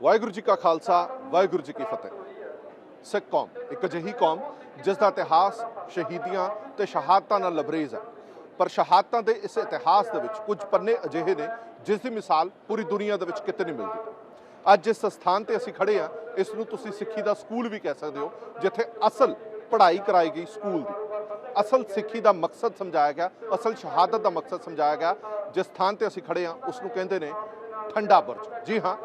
ਵਾਹਿਗੁਰੂ जी का खालसा वाहिगुरू जी की फतेह। सिख कौम एक अजिही कौम जिसका इतिहास शहीदियां ते शहादतां नाल लबरेज है, पर शहादतां दे इस इतिहास दे विच कुछ पन्ने अजिहे ने जिस दी मिसाल पूरी दुनिया दे विच किते नहीं मिलती। अज जिस स्थान ते असीं खड़े हाँ, इसनूं तुसीं सिੱਖੀ दा स्कूल भी कह सकते हो, जिथे असल पढ़ाई कराई गई स्कूल दी, असल सिੱਖੀ दा मकसद समझाया गया, असल शहादत दा मकसद समझाया गया। जिस स्थान ते असीं खड़े हाँ उसनूं कहंदे ने ठंडा बुरज। जी हाँ,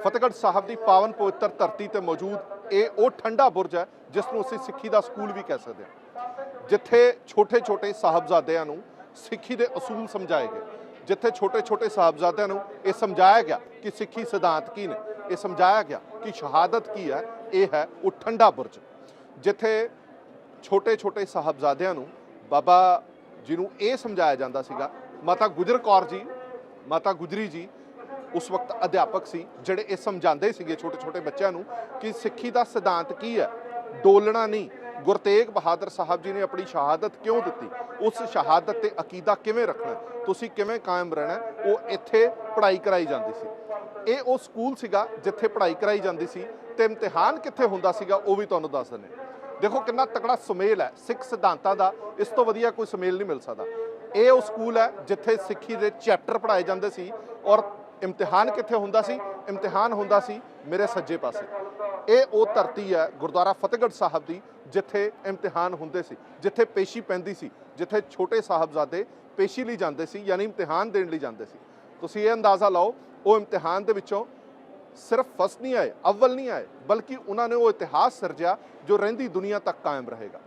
फतेहगढ़ साहब की पावन पवित्र धरती पर मौजूद ये वो ठंडा बुरज है जिसनों असीं सिੱਖੀ का स्कूल भी कह सकते हैं, जिथे छोटे छोटे साहबजादिਆਂ ਨੂੰ सिੱਖੀ के असूल समझाए गए, जिथे छोटे छोटे साहबजादिਆਂ ਨੂੰ ये समझाया गया कि सिੱਖੀ सिद्धांत की ने, ये समझाया गया कि शहादत की है, ये है वो ठंडा बुरज। जिथे छोटे छोटे साहबजादिਆਂ ਨੂੰ बाबा जी ਨੂੰ ये समझाया जाता सीगा। माता गुजर कौर जी, माता गुजरी जी उस वक्त अध्यापक सी, ਜਿਹੜੇ ਇਹ ਸਮਝਾਉਂਦੇ ਸੀਗੇ छोटे छोटे बच्चों ਨੂੰ कि सिੱਖੀ ਦਾ सिद्धांत की है, डोलना नहीं। गुरु तेग बहादुर साहब जी ने अपनी शहादत क्यों दी, उस शहादत ते अकीदा किवें रखना, तुसीं किवें कायम रहना, वो इत्थे पढ़ाई कराई जाती सी। ये वो स्कूल सीगा जिथे पढ़ाई कराई जाती सी ते इम्तिहान कित्थे हुंदा सीगा वो भी तुहानूं दस दिंदे। देखो कितना तगड़ा सुमेल है सिख सिद्धांतां दा, इस तो वधिया कोई सुमेल नहीं मिल सकदा। ये वो स्कूल है जिथे सिੱਖੀ दे चैप्टर पढ़ाए जाते सी और इम्तिहान कित्थे हुंदा सी, इम्तिहान हुंदा सी मेरे सज्जे पासे। ये वो धरती है गुरुद्वारा फतेहगढ़ साहब की जिथे इम्तिहान हुंदे सी, जिथे पेशी पैंदी सी, जिथे छोटे साहबजादे पेशी लई जांदे सी, यानी इम्तिहान देण लई जांदे सी। तुसीं ये अंदाज़ा लाओ, वो इम्तिहान दे विचों सिर्फ फस्ट नहीं आए, अव्वल नहीं आए, बल्कि उन्होंने वो इतिहास सिरजिया जो रहिंदी दुनिया तक कायम रहेगा।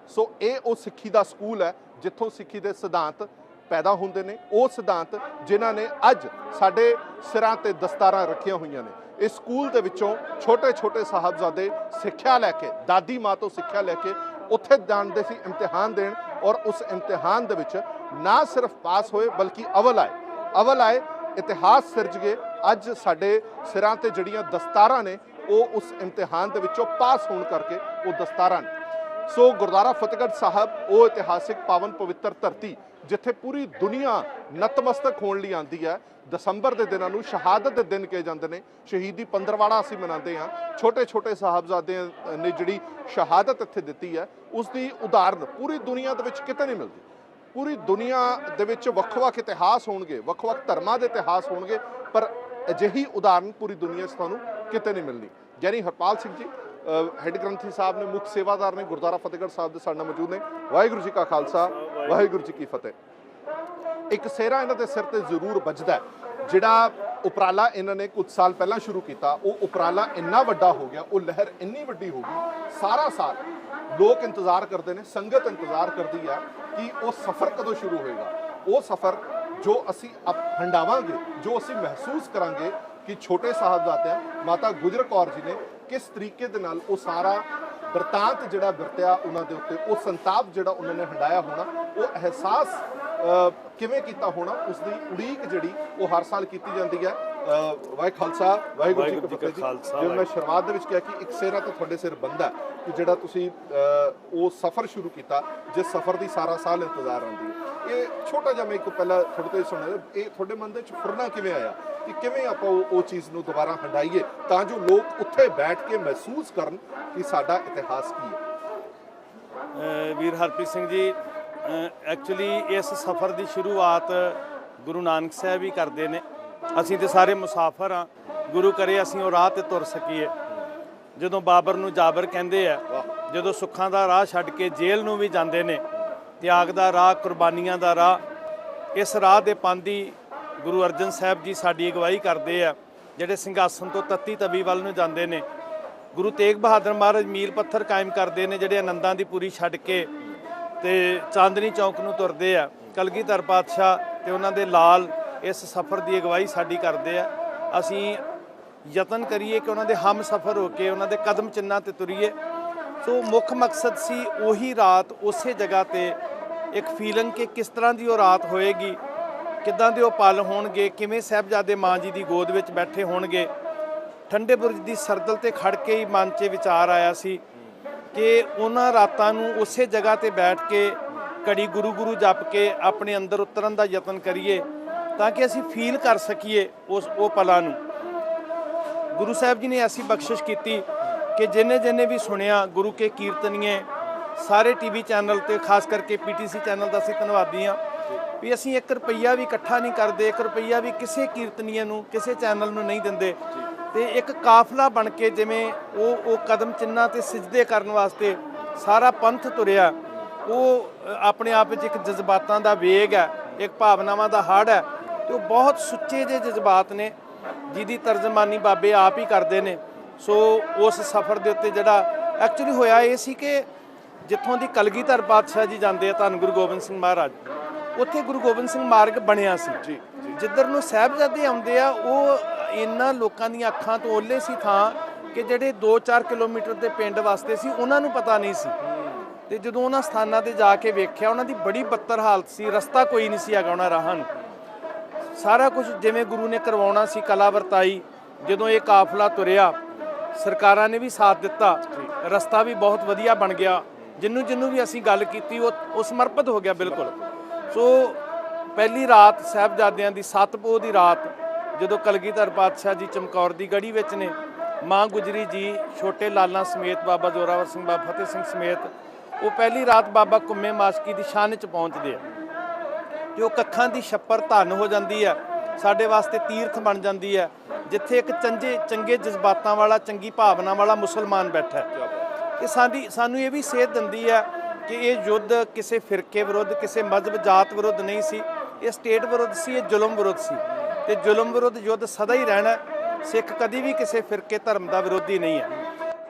सो ये वो सिੱਖੀ ਦਾ स्कूल है जिथों सिੱਖੀ ਦੇ सिद्धांत पैदा होंदे ने, वो सिद्धांत जिन्हां ने अज साडे सिरां ते दस्तारां रखियां होईयां ने। इस स्कूल दे विचों छोटे छोटे साहबजादे सिੱਖਿਆ लैके, दादी माँ तो सिੱਖਿਆ लैके उत्थे जांदे सी इम्तिहान देण, और उस इम्तिहान दे विच ना सिर्फ पास होए बल्कि अवल आए, इतिहास सिरज गए। अज साडे सिरां ते जड़ियां दस्तारां ने वो उस इम्तिहान दे विचों पास होण करके वो दस्तारां ने। सो गुरुद्वारा फतेहगढ़ साहब वो इतिहासिक पावन पवित्र धरती जिथे पूरी दुनिया नतमस्तक होने लई आती है। दसंबर के दिनों को शहादत के दिन कहे जाते हैं, शहीदी पंद्रवाड़ा असीं मनाते हैं। छोटे छोटे साहबजादे ने जिहड़ी शहादत इत्थे दित्ती है उसकी उदाहरण पूरी दुनिया दे विच किते नहीं मिलती। पूरी दुनिया दे विच वख-वख इतिहास होणगे, वख-वख धर्मां दे इतिहास होणगे, पर अजिही उदाहरण पूरी दुनिया च तुहानूं किते नहीं मिलनी। यानी हरपाल सिंह जी हैड ग्रंथी साहब ने, मुख सेवादार ने गुरुद्वारा फतेहगढ़ साहब के साथ मौजूद ने। वाहिगुरू जी का खालसा वाहिगुरू जी की फतेह। एक सेहरा इन्हां दे सिर ते जरूर बजदा है, जिहड़ा उपराला इन्होंने कुछ साल पहला शुरू किया, वो उपराला इन्ना वड्डा हो गया, वो लहर इन्नी वड्डी हो गई, सारा साल लोग इंतजार करते हैं, संगत इंतजार करती है कि वो सफ़र कदों शुरू होएगा। वो सफ़र जो असी अब हंडावांगे, जो असी महसूस करांगे कि छोटे साहबजादे माता गुजर कौर जी ने किस तरीके दे नाल वो सारा बरतांत जिहड़ा वरतिया उन्होंने उत्ते, वो संताप जिहड़ा उन्होंने हंडाया होना, वो एहसास किवें कीता होना, उसकी उड़ीक जिहड़ी वो हर साल की जाती है। वाहे खालसा वाहिगुरू जी की फतेह जी। जिवें मैं शुरुआत दे विच कहा कि एक सेहरा तो तुहाडे सिर बनदा कि जिहड़ा तुसीं वो सफ़र शुरू किया, जिस सफ़र की सारा साल इंतजार आती है। ये छोटा जिहा मैं एक पहला थोड़े तो सुनिया, ये तुहाडे मन दे विच फुरना किवें आया कि किवें आपां वो चीज़ नूं दोबारा हंडाईए तां जो लोग उत्थे बैठ के महसूस करन कि साडा इतिहास की है। वीर हरप्रीत सिंह जी, एक्चुअली इस सफ़र की शुरुआत गुरु नानक साहब ही करते हैं। असीं ते सारे मुसाफर हाँ, गुरु करे असीं वो राह ते तुर सकीए। जदों बाबर नूं जाबर कहंदे आ, जदों सुखां दा राह छड्ड के जेल नूं भी जांदे ने, त्याग दा राह, कुर्बानियां दा राह, इस राह दे पांदी गुरु अर्जन साहब जी साडी अगवाई करते हैं, जिहड़े सिंघासन तो तत्ती तवी वल नूं जांदे ने। गुरु तेग बहादुर महाराज मील पत्थर कायम करते हैं, जिहड़े आनंदां दी पूरी छड्ड के ते चांदनी चौक नूं तुरदे आ। कलगीधर पातशाह ते उन्हां दे लाल इस सफ़र की अगवाई साडी करते हैं। असीं यतन करिए कि उन्हां दे हम सफ़र होके उन्हां दे कदम चिन्हां ते तुरीए। सो मुख मकसद सी उही रात उसे जगह ते एक फीलिंग कि किस तरह की वो रात होएगी, किदां दे वो पल होणगे, किवें साहिबजादे माँ जी की गोद विच बैठे होणगे। ठंडे बुरज की सरदल ते खड़ के ही मन च विचार आया सी कि उन्हां रातां नूं उसे जगह ते बैठ के घड़ी गुरु गुरु जप के अपने अंदर उतरन का यतन करिए ताकि असी फील कर सकीए उस वो पलां नूं। ਗੁਰੂ ਸਾਹਿਬ ਜੀ ਨੇ ਐਸੀ ਬਖਸ਼ਿਸ਼ ਕੀਤੀ ਕਿ ਜਿੰਨੇ ਜਿੰਨੇ ਵੀ ਸੁਣਿਆ ਗੁਰੂ ਕੇ ਕੀਰਤਨੀਏ ਸਾਰੇ ਟੀਵੀ ਚੈਨਲ ਤੇ ਖਾਸ ਕਰਕੇ ਪੀਟੀਸੀ ਚੈਨਲ ਦਾ ਅਸੀਂ ਧੰਨਵਾਦੀ ਹਾਂ ਵੀ ਅਸੀਂ 1 ਰੁਪਈਆ ਵੀ ਇਕੱਠਾ ਨਹੀਂ ਕਰਦੇ, 1 ਰੁਪਈਆ ਵੀ ਕਿਸੇ ਕੀਰਤਨੀਏ ਨੂੰ ਕਿਸੇ ਚੈਨਲ ਨੂੰ ਨਹੀਂ ਦਿੰਦੇ ਤੇ ਇੱਕ ਕਾਫਲਾ ਬਣ ਕੇ ਜਿਵੇਂ ਉਹ ਕਦਮ ਚਿੰਨ੍ਹਾਂ ਤੇ ਸਿਜਦੇ ਕਰਨ ਵਾਸਤੇ ਸਾਰਾ ਪੰਥ ਤੁਰਿਆ। ਉਹ ਆਪਣੇ ਆਪ ਵਿੱਚ ਇੱਕ ਜਜ਼ਬਾਤਾਂ ਦਾ ਵੇਗ ਹੈ, ਇੱਕ ਭਾਵਨਾਵਾਂ ਦਾ ਹੜ੍ਹ ਹੈ ਤੇ ਉਹ ਬਹੁਤ ਸੁੱਚੇ ਜਿਹੇ ਜਜ਼ਬਾਤ ਨੇ ਜਿਹਦੀ ਤਰਜਮਾਨੀ ਬਾਬੇ ਆਪ ਹੀ ਕਰਦੇ ਨੇ। ਸੋ ਉਸ ਸਫ਼ਰ ਦੇ ਉੱਤੇ ਜਿਹੜਾ ਐਕਚੁਅਲੀ ਹੋਇਆ ਇਹ ਸੀ ਕਿ ਜਿੱਥੋਂ ਦੀ ਕਲਗੀਧਰ ਪਾਤਸ਼ਾਹ ਜੀ ਜਾਂਦੇ ਆ ਧੰਨ ਗੁਰੂ ਗੋਬਿੰਦ ਸਿੰਘ ਮਹਾਰਾਜ, ਉੱਥੇ ਗੁਰੂ ਗੋਬਿੰਦ ਸਿੰਘ ਮਾਰਗ ਬਣਿਆ ਸੀ ਜੀ। ਜਿੱਧਰ ਨੂੰ ਸਾਹਿਬਜ਼ਾਦੇ ਆਉਂਦੇ ਆ ਉਹ ਇਹਨਾਂ ਲੋਕਾਂ ਦੀਆਂ ਅੱਖਾਂ ਤੋਂ ਓਲੇ ਸੀ ਥਾਂ ਕਿ ਜਿਹੜੇ 2-4 ਕਿਲੋਮੀਟਰ ਦੇ ਪਿੰਡ ਵਾਸਤੇ ਸੀ ਉਹਨਾਂ ਨੂੰ ਪਤਾ ਨਹੀਂ ਸੀ ਤੇ ਜਦੋਂ ਉਹਨਾਂ ਸਥਾਨਾਂ ਤੇ ਜਾ ਕੇ ਵੇਖਿਆ ਉਹਨਾਂ ਦੀ ਬੜੀ ਬੱਤਰ ਹਾਲਤ ਸੀ, ਰਸਤਾ ਕੋਈ ਨਹੀਂ ਸੀ ਹੈਗਾ ਉਹਨਾਂ ਰਾਹਾਂ ਨੂੰ। ਸਾਰਾ ਕੁਝ ਜਿਵੇਂ ਗੁਰੂ ਨੇ ਕਰਵਾਉਣਾ ਸੀ ਕਲਾ ਵਰਤਾਈ। ਜਦੋਂ ਇਹ ਕਾਫਲਾ ਤੁਰਿਆ ਸਰਕਾਰਾਂ ਨੇ ਵੀ ਸਾਥ ਦਿੱਤਾ, ਰਸਤਾ ਵੀ ਬਹੁਤ ਵਧੀਆ ਬਣ ਗਿਆ। ਜਿਹਨੂੰ ਵੀ ਅਸੀਂ ਗੱਲ ਕੀਤੀ ਉਹ ਸਮਰਪਿਤ ਹੋ ਗਿਆ ਬਿਲਕੁਲ। ਸੋ ਪਹਿਲੀ ਰਾਤ ਸਾਹਿਬਜ਼ਾਦਿਆਂ ਦੀ 7 ਪੋਹ ਦੀ ਰਾਤ ਜਦੋਂ ਕਲਗੀਧਰ ਪਾਤਸ਼ਾਹ ਜੀ ਚਮਕੌਰ ਦੀ ਗੜੀ ਵਿੱਚ ਨੇ, ਮਾਂ ਗੁਜਰੀ ਜੀ ਛੋਟੇ ਲਾਲਾਂ ਸਮੇਤ ਬਾਬਾ ਜ਼ੋਰਾਵਰ ਸਿੰਘ ਬਾਬਾ ਫਤਿਹ ਸਿੰਘ ਸਮੇਤ ਉਹ ਪਹਿਲੀ ਰਾਤ ਬਾਬਾ ਕੁੰਮੇ ਮਾਸਕੀ ਦੀ ਸ਼ਾਨ 'ਚ ਪਹੁੰਚਦੇ ਆ ਤੇ ਉਹ ਕੱਖਾਂ ਦੀ ਛੱਪਰ ਧੰਨ ਹੋ ਜਾਂਦੀ ਹੈ, ਸਾਡੇ ਵਾਸਤੇ ਤੀਰਥ ਬਣ ਜਾਂਦੀ ਹੈ ਜਿੱਥੇ ਇੱਕ ਚੰਗੇ ਜਜ਼ਬਾਤਾਂ ਵਾਲਾ ਚੰਗੀ ਭਾਵਨਾ ਵਾਲਾ ਮੁਸਲਮਾਨ ਬੈਠਾ ਹੈ। ਇਹ ਸਾਨੂੰ ਇਹ ਵੀ ਸੇਧ ਦਿੰਦੀ ਹੈ ਕਿ ਇਹ ਯੁੱਧ ਕਿਸੇ ਫਿਰਕੇ ਵਿਰੁੱਧ ਕਿਸੇ ਮਜ਼ਹਬ ਜਾਤ ਵਿਰੁੱਧ ਨਹੀਂ ਸੀ, ਇਹ ਸਟੇਟ ਵਿਰੁੱਧ ਸੀ, ਇਹ ਜ਼ੁਲਮ ਵਿਰੁੱਧ ਸੀ ਤੇ ਜ਼ੁਲਮ ਵਿਰੁੱਧ ਯੁੱਧ ਸਦਾ ਹੀ ਰਹਿਣਾ। ਸਿੱਖ ਕਦੀ ਵੀ ਕਿਸੇ ਫਿਰਕੇ ਧਰਮ ਦਾ ਵਿਰੋਧੀ ਨਹੀਂ ਹੈ।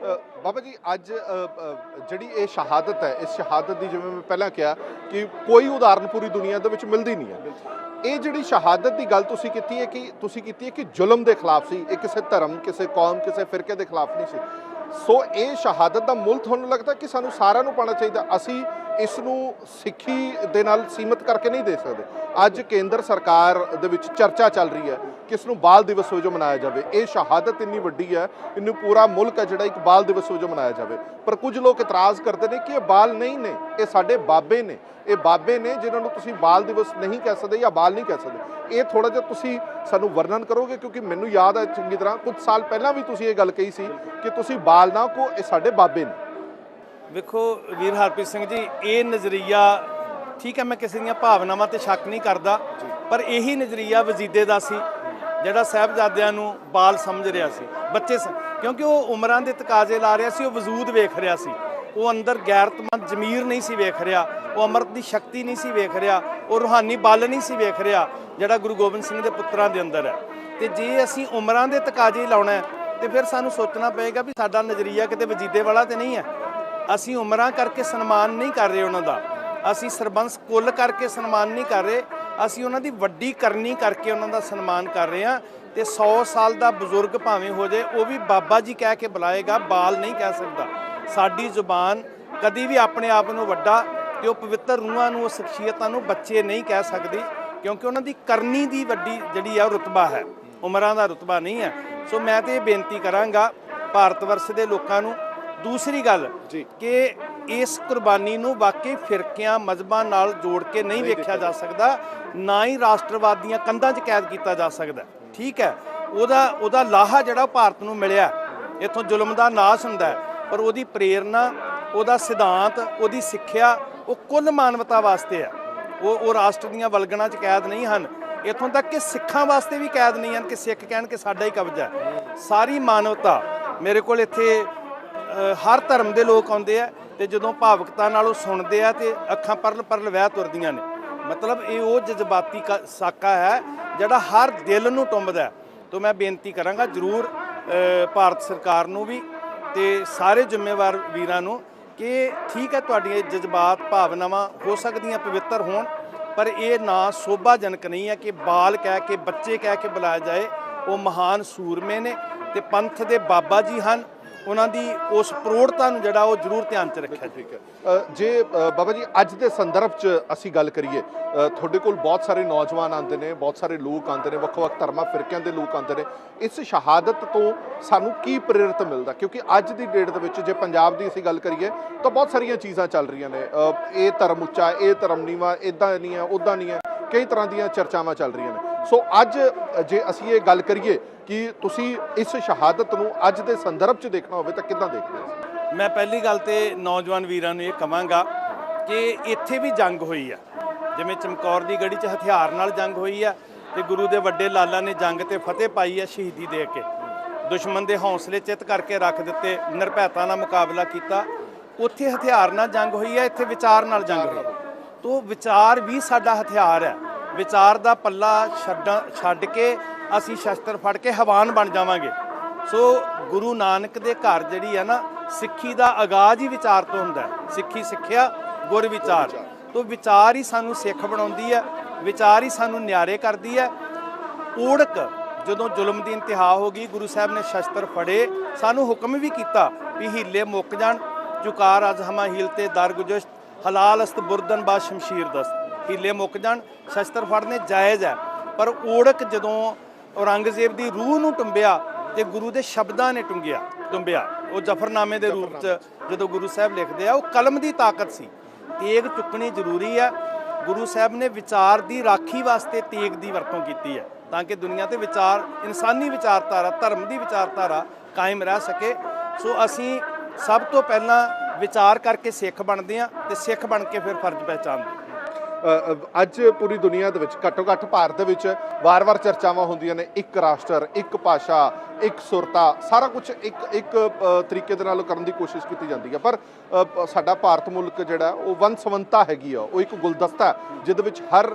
ਬਾਬਾ ਜੀ ਅੱਜ ਜਿਹੜੀ ਇਹ ਸ਼ਹਾਦਤ ਹੈ, ਇਸ ਸ਼ਹਾਦਤ ਦੀ ਜਿਵੇਂ ਮੈਂ ਪਹਿਲਾਂ ਕਿਹਾ ਕਿ ਕੋਈ ਉਦਾਹਰਨ ਪੂਰੀ ਦੁਨੀਆ ਦੇ ਵਿੱਚ ਮਿਲਦੀ ਨਹੀਂ ਹੈ। ਇਹ ਜਿਹੜੀ ਸ਼ਹਾਦਤ ਦੀ ਗੱਲ ਤੁਸੀਂ ਕੀਤੀ ਹੈ ਕਿ ਜ਼ੁਲਮ ਦੇ ਖਿਲਾਫ ਸੀ, ਇਹ ਕਿਸੇ ਧਰਮ ਕਿਸੇ ਕੌਮ ਕਿਸੇ ਫਿਰਕੇ ਦੇ ਖਿਲਾਫ ਨਹੀਂ ਸੀ। ਸੋ ਇਹ ਸ਼ਹਾਦਤ ਦਾ ਮੁੱਲ ਤੁਹਾਨੂੰ ਲੱਗਦਾ ਕਿ ਸਾਨੂੰ ਸਾਰਿਆਂ ਨੂੰ ਪਾਉਣਾ ਚਾਹੀਦਾ? ਅਸੀਂ ਇਸ ਨੂੰ ਸਿੱਖੀ ਦੇ ਨਾਲ ਸੀਮਤ ਕਰਕੇ ਨਹੀਂ ਦੇ ਸਕਦੇ। ਅੱਜ ਕੇਂਦਰ ਸਰਕਾਰ ਦੇ ਵਿੱਚ ਚਰਚਾ ਚੱਲ ਰਹੀ ਹੈ ਕਿ ਇਸ ਨੂੰ ਬਾਲ ਦਿਵਸ ਵਜੋਂ ਮਨਾਇਆ ਜਾਵੇ। ਇਹ ਸ਼ਹਾਦਤ ਇੰਨੀ ਵੱਡੀ ਹੈ, ਇਹਨੂੰ ਪੂਰਾ ਮੁਲਕ ਹੈ ਜਿਹੜਾ ਇੱਕ ਬਾਲ ਦਿਵਸ ਵਜੋਂ ਮਨਾਇਆ ਜਾਵੇ। ਪਰ ਕੁਝ ਲੋਕ ਇਤਰਾਜ਼ ਕਰਦੇ ਨੇ ਕਿ ਇਹ ਬਾਲ ਨਹੀਂ ਨੇ, ਇਹ ਸਾਡੇ ਬਾਬੇ ਨੇ, ਇਹ ਬਾਬੇ ਨੇ ਜਿਨ੍ਹਾਂ ਨੂੰ ਤੁਸੀਂ ਬਾਲ ਦਿਵਸ ਨਹੀਂ ਕਹਿ ਸਕਦੇ ਜਾਂ ਬਾਲ ਨਹੀਂ ਕਹਿ ਸਕਦੇ। ਇਹ ਥੋੜ੍ਹਾ ਜਿਹਾ ਤੁਸੀਂ ਸਾਨੂੰ ਵਰਣਨ ਕਰੋਗੇ? ਕਿਉਂਕਿ ਮੈਨੂੰ ਯਾਦ ਹੈ ਚੰਗੀ ਤਰ੍ਹਾਂ ਕੁਝ ਸਾਲ ਪਹਿਲਾਂ ਵੀ ਤੁਸੀਂ ਇਹ ਗੱਲ ਕਹੀ ਸੀ ਕਿ ਤੁਸੀਂ ਬਾਲ ਨਾ ਕਹੋ, ਇਹ ਸਾਡੇ ਬਾਬੇ ਨੇ। ਵੇਖੋ ਵੀਰ ਹਰਪ੍ਰੀਤ ਸਿੰਘ ਜੀ, ਇਹ ਨਜ਼ਰੀਆ ਠੀਕ ਹੈ, ਮੈਂ ਕਿਸੇ ਦੀਆਂ ਭਾਵਨਾਵਾਂ ਤੇ ਸ਼ੱਕ ਨਹੀਂ ਕਰਦਾ, ਪਰ ਇਹੀ ਨਜ਼ਰੀਆ ਵਜ਼ੀਦੇ ਦਾ ਸੀ ਜਿਹੜਾ ਸਾਹਿਬਜ਼ਾਦਿਆਂ ਨੂੰ ਬਾਲ ਸਮਝ ਰਿਹਾ ਸੀ, ਬੱਚੇ ਕਿਉਂਕਿ ਉਹ ਉਮਰਾਂ ਦੇ ਤਕਾਜ਼ੇ ਲਾ ਰਿਹਾ ਸੀ, ਉਹ ਵਜੂਦ ਵੇਖ ਰਿਹਾ ਸੀ, ਉਹ ਅੰਦਰ ਗੈਰਤਮੰਦ ਜ਼ਮੀਰ ਨਹੀਂ ਸੀ ਵੇਖ ਰਿਹਾ, ਉਹ ਅੰਮ੍ਰਿਤ ਦੀ ਸ਼ਕਤੀ ਨਹੀਂ ਸੀ ਵੇਖ ਰਿਹਾ, ਉਹ ਰੂਹਾਨੀ ਬਲ ਨਹੀਂ ਸੀ ਵੇਖ ਰਿਹਾ ਜਿਹੜਾ ਗੁਰੂ ਗੋਬਿੰਦ ਸਿੰਘ ਦੇ ਪੁੱਤਰਾਂ ਦੇ ਅੰਦਰ ਹੈ। ਤੇ ਜੇ ਅਸੀਂ ਉਮਰਾਂ ਦੇ ਤਕਾਜ਼ੇ ਲਾਉਣਾ ਤੇ ਫਿਰ ਸਾਨੂੰ ਸੋਚਣਾ ਪਏਗਾ ਵੀ ਸਾਡਾ ਨਜ਼ਰੀਆ ਕਿਤੇ ਵਜੀਦੇ ਵਾਲਾ ਤੇ ਨਹੀਂ ਹੈ। ਅਸੀਂ ਉਮਰਾਂ ਕਰਕੇ ਸਨਮਾਨ ਨਹੀਂ ਕਰ ਰਹੇ ਉਹਨਾਂ ਦਾ, ਅਸੀਂ ਸਰਬੰਸ ਕੁੱਲ ਕਰਕੇ ਸਨਮਾਨ ਨਹੀਂ ਕਰ ਰਹੇ, ਅਸੀਂ ਉਹਨਾਂ ਦੀ ਵੱਡੀ ਕਰਨੀ ਕਰਕੇ ਉਹਨਾਂ ਦਾ ਸਨਮਾਨ ਕਰ ਰਹੇ ਹਾਂ। ਤੇ 100 ਸਾਲ ਦਾ ਬਜ਼ੁਰਗ ਭਾਵੇਂ ਹੋ ਜਾਏ ਉਹ ਵੀ ਬਾਬਾ ਜੀ ਕਹਿ ਕੇ ਬੁਲਾਏਗਾ, ਬਾਲ ਨਹੀਂ ਕਹਿ ਸਕਦਾ। ਸਾਡੀ ਜ਼ੁਬਾਨ ਕਦੀ ਵੀ ਆਪਣੇ ਆਪ ਨੂੰ ਵੱਡਾ ਤੇ ਉਹ ਪਵਿੱਤਰ ਰੂਹਾਂ ਨੂੰ, ਉਹ ਸ਼ਖਸੀਅਤਾਂ ਨੂੰ ਬੱਚੇ ਨਹੀਂ ਕਹਿ ਸਕਦੀ, ਕਿਉਂਕਿ ਉਹਨਾਂ ਦੀ ਕਰਨੀ ਦੀ ਵੱਡੀ ਜਿਹੜੀ ਆ ਉਹ ਰੁਤਬਾ ਹੈ, ਉਮਰਾਂ ਦਾ ਰੁਤਬਾ ਨਹੀਂ ਹੈ। ਸੋ ਮੈਂ ਤੇ ਇਹ ਬੇਨਤੀ ਕਰਾਂਗਾ ਭਾਰਤ ਵਰਸ਼ ਦੇ ਲੋਕਾਂ ਨੂੰ। ਦੂਸਰੀ ਗੱਲ ਕਿ ਇਸ ਕੁਰਬਾਨੀ ਨੂੰ ਵਾਕਈ ਫਿਰਕਿਆਂ ਮਜ਼ਹਬਾਂ ਨਾਲ ਜੋੜ ਕੇ ਨਹੀਂ ਵੇਖਿਆ ਜਾ ਸਕਦਾ, ਨਾ ਹੀ ਰਾਸ਼ਟਰਵਾਦ ਦੀਆਂ ਕੰਧਾਂ 'ਚ ਕੈਦ ਕੀਤਾ ਜਾ ਸਕਦਾ। ਠੀਕ ਹੈ, ਉਹਦਾ ਲਾਹਾ ਜਿਹੜਾ ਭਾਰਤ ਨੂੰ ਮਿਲਿਆ, ਇੱਥੋਂ ਜ਼ੁਲਮ ਦਾ ਨਾਸ਼ ਹੁੰਦਾ, ਪਰ ਉਹਦੀ ਪ੍ਰੇਰਨਾ, ਉਹਦਾ ਸਿਧਾਂਤ, ਉਹਦੀ ਸਿੱਖਿਆ ਉਹ ਕੁੱਲ ਮਾਨਵਤਾ ਵਾਸਤੇ ਹੈ। ਉਹ ਰਾਸ਼ਟਰ ਦੀਆਂ ਵਲਗਣਾਂ 'ਚ ਕੈਦ ਨਹੀਂ ਹਨ। ਇੱਥੋਂ ਤੱਕ ਕਿ ਸਿੱਖਾਂ ਵਾਸਤੇ ਵੀ ਕੈਦ ਨਹੀਂ ਹਨ ਕਿ ਸਿੱਖ ਕਹਿਣ ਕਿ ਸਾਡਾ ਹੀ ਕਬਜ਼ਾ ਹੈ। ਸਾਰੀ ਮਾਨਵਤਾ ਮੇਰੇ ਕੋਲ ਇੱਥੇ ਹਰ ਧਰਮ ਦੇ ਲੋਕ ਆਉਂਦੇ ਆ ਤੇ ਜਦੋਂ ਭਾਵੁਕਤਾ ਨਾਲ ਉਹ ਸੁਣਦੇ ਆ ਤੇ ਅੱਖਾਂ ਪਰਲ ਵਹਿ ਤੁਰਦੀਆਂ ਨੇ। ਮਤਲਬ ਇਹ ਉਹ ਜਜ਼ਬਾਤੀ ਸਾਕਾ ਹੈ ਜਿਹੜਾ ਹਰ ਦਿਲ ਨੂੰ ਟੁੰਬਦਾ। ਤੋਂ ਮੈਂ ਬੇਨਤੀ ਕਰਾਂਗਾ ਜ਼ਰੂਰ ਭਾਰਤ ਸਰਕਾਰ ਨੂੰ ਵੀ ਤੇ ਸਾਰੇ ਜ਼ਿੰਮੇਵਾਰ ਵੀਰਾਂ ਨੂੰ ਕਿ ਠੀਕ ਹੈ, ਤੁਹਾਡੀਆਂ ਜਜ਼ਬਾਤ ਭਾਵਨਾਵਾਂ ਹੋ ਸਕਦੀਆਂ ਪਵਿੱਤਰ ਹੋਣ, ਪਰ ਇਹ ਨਾ ਸੋਭਾਜਨਕ ਨਹੀਂ ਹੈ ਕਿ ਬਾਲ ਕਹਿ ਕੇ ਬੱਚੇ ਕਹਿ ਕੇ ਬੁਲਾਇਆ ਜਾਏ। ਉਹ ਮਹਾਨ ਸੂਰਮੇ ਨੇ ਤੇ ਪੰਥ ਦੇ ਬਾਬਾ ਜੀ ਹਨ, ਉਹਨਾਂ ਦੀ ਉਸ ਪ੍ਰੋੜਤਾ ਨੂੰ ਜਿਹੜਾ ਉਹ ਜ਼ਰੂਰ ਧਿਆਨ 'ਚ ਰੱਖਿਆ। ਠੀਕ ਹੈ ਜੇ ਬਾਬਾ ਜੀ ਅੱਜ ਦੇ ਸੰਦਰਭ 'ਚ ਅਸੀਂ ਗੱਲ ਕਰੀਏ, ਤੁਹਾਡੇ ਕੋਲ ਬਹੁਤ ਸਾਰੇ ਨੌਜਵਾਨ ਆਉਂਦੇ ਨੇ, ਬਹੁਤ ਸਾਰੇ ਲੋਕ ਆਉਂਦੇ ਨੇ, ਵੱਖ-ਵੱਖ ਧਰਮਾਂ ਫਿਰਕਿਆਂ ਦੇ ਲੋਕ ਆਉਂਦੇ ਨੇ। ਇਸ ਸ਼ਹਾਦਤ ਤੋਂ ਸਾਨੂੰ ਕੀ ਪ੍ਰੇਰਿਤ ਮਿਲਦਾ? ਕਿਉਂਕਿ ਅੱਜ ਦੀ ਡੇਟ ਦੇ ਵਿੱਚ ਜੇ ਪੰਜਾਬ ਦੀ ਅਸੀਂ ਗੱਲ ਕਰੀਏ ਤਾਂ ਬਹੁਤ ਸਾਰੀਆਂ ਚੀਜ਼ਾਂ ਚੱਲ ਰਹੀਆਂ ਨੇ, ਇਹ ਧਰਮ ਉੱਚਾ, ਇਹ ਧਰਮ ਨੀਵਾਂ, ਇੱਦਾਂ ਨਹੀਂ ਹੈ, ਉੱਦਾਂ ਨਹੀਂ ਹੈ, ਕਈ ਤਰ੍ਹਾਂ ਦੀਆਂ ਚਰਚਾਵਾਂ ਚੱਲ ਰਹੀਆਂ ਨੇ। ਸੋ ਅੱਜ ਜੇ ਅਸੀਂ ਇਹ ਗੱਲ ਕਰੀਏ ਕਿ ਤੁਸੀਂ ਇਸ ਸ਼ਹਾਦਤ ਨੂੰ ਅੱਜ ਦੇ ਸੰਦਰਭ 'ਚ ਦੇਖਣਾ ਹੋਵੇ ਤਾਂ ਕਿੱਦਾਂ ਦੇਖਦੇ ਹੋ? ਮੈਂ ਪਹਿਲੀ ਗੱਲ ਤੇ ਨੌਜਵਾਨ ਵੀਰਾਂ ਨੂੰ ਇਹ ਕਹਾਂਗਾ ਕਿ ਇੱਥੇ ਵੀ ਜੰਗ ਹੋਈ ਆ, ਜਿਵੇਂ ਚਮਕੌਰ ਦੀ ਗੜੀ 'ਚ ਹਥਿਆਰ ਨਾਲ ਜੰਗ ਹੋਈ ਆ ਤੇ ਗੁਰੂ ਦੇ ਵੱਡੇ ਲਾਲਾ ਨੇ ਜੰਗ ਤੇ ਫਤਿਹ ਪਾਈ ਆ ਸ਼ਹੀਦੀ ਦੇ ਕੇ, ਦੁਸ਼ਮਣ ਦੇ ਹੌਸਲੇ ਚਿੱਤ ਕਰਕੇ ਰੱਖ ਦਿੱਤੇ, ਨਿਰਭੈਤਾ ਨਾਲ ਮੁਕਾਬਲਾ ਕੀਤਾ। ਉੱਥੇ ਹਥਿਆਰ ਨਾਲ ਜੰਗ ਹੋਈ ਆ, ਇੱਥੇ ਵਿਚਾਰ ਨਾਲ ਜੰਗ ਹੋਈ। ਤੋ ਵਿਚਾਰ ਵੀ ਸਾਡਾ ਹਥਿਆਰ ਹੈ। ਵਿਚਾਰ ਦਾ ਪੱਲਾ ਛੱਡ ਕੇ ਅਸੀਂ ਸ਼ਸਤਰ ਫੜ ਕੇ ਹਵਾਨ ਬਣ ਜਾਵਾਂਗੇ। ਸੋ ਗੁਰੂ ਨਾਨਕ ਦੇ ਘਰ ਜਿਹੜੀ ਹੈ ਨਾ, ਸਿੱਖੀ ਦਾ ਆਗਾਜ਼ ਹੀ ਵਿਚਾਰ ਤੋਂ ਹੁੰਦਾ ਹੈ। ਸਿੱਖੀ ਸਿੱਖਿਆ ਗੁਰ ਵਿਚਾਰ, ਤੋ ਵਿਚਾਰ ਹੀ ਸਾਨੂੰ ਸਿੱਖ ਬਣਾਉਂਦੀ ਹੈ, ਵਿਚਾਰ ਹੀ ਸਾਨੂੰ ਨਿਆਰੇ ਕਰਦੀ ਹੈ। ਓੜਕ ਜਦੋਂ ਜ਼ੁਲਮ ਦੀ ਇੰਤਹਾ ਹੋ ਗਈ, ਗੁਰੂ ਸਾਹਿਬ ਨੇ ਸ਼ਸਤਰ ਫੜੇ, ਸਾਨੂੰ ਹੁਕਮ ਵੀ ਕੀਤਾ ਵੀ ਹੀਲੇ ਮੁੱਕ ਜਾਣ, ਚੁਕਾਰ ਅਜ ਹਮਾ ਹੀਲ ਤੇ ਦਰ ਗੁਜਸ਼ਤ, ਹਲਾਲ ਅਸਤ ਬੁਰਦਨ ਬਾ ਸ਼ਮਸ਼ੀਰ ਦਸਤ। ਹੀਲੇ ਮੁੱਕ ਜਾਣ, ਸ਼ਸਤਰ ਫੜਨੇ ਜਾਇਜ਼ ਹੈ। ਪਰ ਓੜਕ ਜਦੋਂ ਔਰੰਗਜ਼ੇਬ ਦੀ ਰੂਹ ਨੂੰ ਟੁੰਬਿਆ ਤੇ ਗੁਰੂ ਦੇ ਸ਼ਬਦਾਂ ਨੇ ਟੁੰਬਿਆ। ਉਹ ਜ਼ਫਰਨਾਮੇ ਦੇ ਰੂਪ 'ਚ ਜਦੋਂ ਗੁਰੂ ਸਾਹਿਬ ਲਿਖਦੇ ਆ, ਉਹ ਕਲਮ ਦੀ ਤਾਕਤ ਸੀ। ਤੇਗ ਚੁੱਕਣੀ ਜ਼ਰੂਰੀ ਹੈ। ਗੁਰੂ ਸਾਹਿਬ ਨੇ ਵਿਚਾਰ ਦੀ ਰਾਖੀ ਵਾਸਤੇ ਤੇਗ ਦੀ ਵਰਤੋਂ ਕੀਤੀ ਹੈ, ਤਾਂ ਕਿ ਦੁਨੀਆ ਤੇ ਵਿਚਾਰ, ਇਨਸਾਨੀ ਵਿਚਾਰਧਾਰਾ, ਧਰਮ ਦੀ ਵਿਚਾਰਧਾਰਾ ਕਾਇਮ ਰਹਿ ਸਕੇ। ਸੋ ਅਸੀਂ ਸਭ ਤੋਂ ਪਹਿਲਾਂ ਵਿਚਾਰ ਕਰਕੇ ਸਿੱਖ ਬਣਦੇ ਹਾਂ ਤੇ ਸਿੱਖ ਬਣ ਕੇ ਫਿਰ ਫਰਜ਼ ਪਹਿਚਾਨਦੇ ਹਾਂ। ਅੱਜ ਪੂਰੀ ਦੁਨੀਆ ਦੇ ਵਿੱਚ, ਘੱਟੋ ਘੱਟ ਭਾਰਤ ਦੇ ਵਿੱਚ ਵਾਰ-ਵਾਰ ਚਰਚਾਵਾਂ ਹੁੰਦੀਆਂ ਨੇ, ਇੱਕ ਰਾਸ਼ਟਰ, ਇੱਕ ਭਾਸ਼ਾ, ਇੱਕ ਸੁਰਤਾ, ਸਾਰਾ ਕੁਝ ਇੱਕ ਤਰੀਕੇ ਦੇ ਨਾਲ ਕਰਨ ਦੀ ਕੋਸ਼ਿਸ਼ ਕੀਤੀ ਜਾਂਦੀ ਹੈ। ਪਰ ਸਾਡਾ ਭਾਰਤ ਮੁਲਕ ਜਿਹੜਾ ਉਹ ਵੰਨ-ਸੁਵੰਨਤਾ ਹੈਗੀ ਆ, ਉਹ ਇੱਕ ਗੁਲਦਸਤਾ ਜਿਹਦੇ ਵਿੱਚ ਹਰ